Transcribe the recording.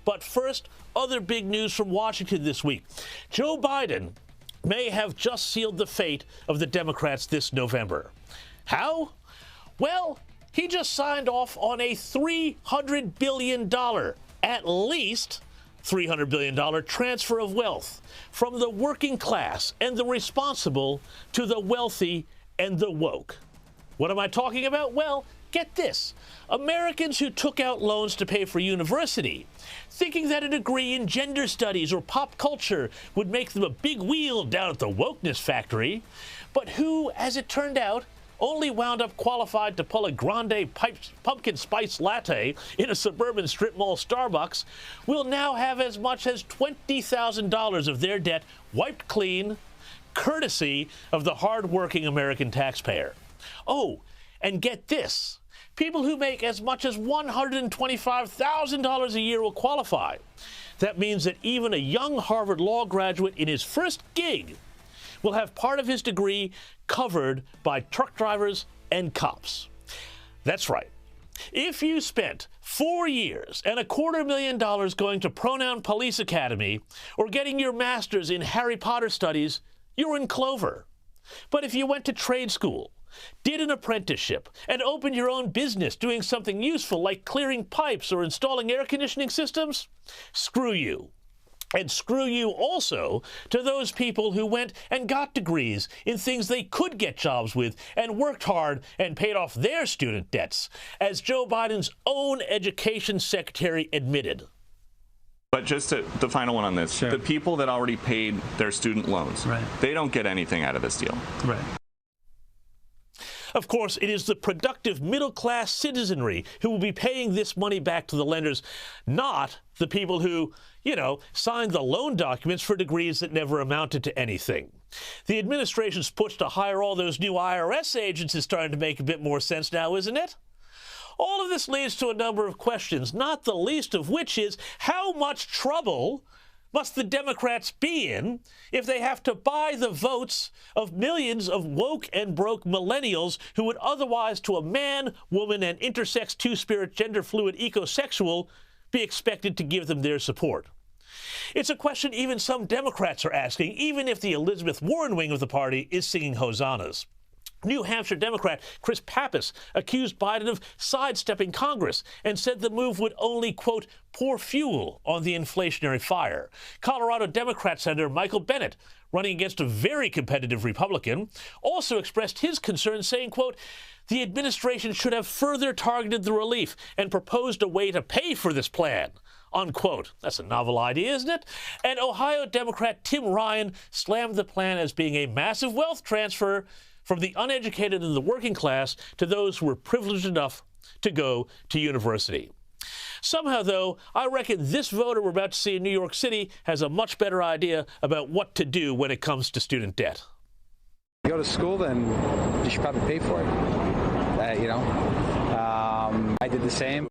But first, other big news from Washington this week. Joe Biden may have just sealed the fate of the Democrats this November. How? Well, he just signed off on a $300 billion, at least $300 billion transfer of wealth from the working class and the responsible to the wealthy and the woke. What am I talking about? Well, get this. Americans who took out loans to pay for university, thinking that a degree in gender studies or pop culture would make them a big wheel down at the wokeness factory, but who, as it turned out, only wound up qualified to pull a grande pumpkin spice latte in a suburban strip mall Starbucks, will now have as much as $20,000 of their debt wiped clean, courtesy of the hard-working American taxpayer. Oh, and get this. People who make as much as $125,000 a year will qualify. That means that even a young Harvard Law graduate in his first gig will have part of his degree covered by truck drivers and cops. That's right. If you spent 4 years and $250,000 going to Pronoun Police Academy or getting your master's in Harry Potter studies, you're in clover. But if you went to trade school, did an apprenticeship, and opened your own business doing something useful like clearing pipes or installing air conditioning systems, screw you. And screw you also to those people who went and got degrees in things they could get jobs with and worked hard and paid off their student debts, as Joe Biden's own education secretary admitted. But just the final one on this, Sure. The people that already paid their student loans, Right. They don't get anything out of this deal. Right. Of course, it is the productive middle-class citizenry who will be paying this money back to the lenders, not the people who, signed the loan documents for degrees that never amounted to anything. The administration's push to hire all those new IRS agents is starting to make a bit more sense now, isn't it? All of this leads to a number of questions, not the least of which is how much trouble must the Democrats be in if they have to buy the votes of millions of woke and broke millennials who would otherwise, to a man, woman, and intersex, two-spirit, gender-fluid, ecosexual, be expected to give them their support? It's a question even some Democrats are asking, even if the Elizabeth Warren wing of the party is singing hosannas. New Hampshire Democrat Chris Pappas accused Biden of sidestepping Congress and said the move would only, quote, pour fuel on the inflationary fire. Colorado Democrat Senator Michael Bennet, running against a very competitive Republican, also expressed his concerns, saying, quote, the administration should have further targeted the relief and proposed a way to pay for this plan, unquote. That's a novel idea, isn't it? And Ohio Democrat Tim Ryan slammed the plan as being a massive wealth transfer from the uneducated and the working class to those who were privileged enough to go to university. Somehow, though, I reckon this voter we're about to see in New York City has a much better idea about what to do when it comes to student debt. You go to school, then you should probably pay for it. I did the same.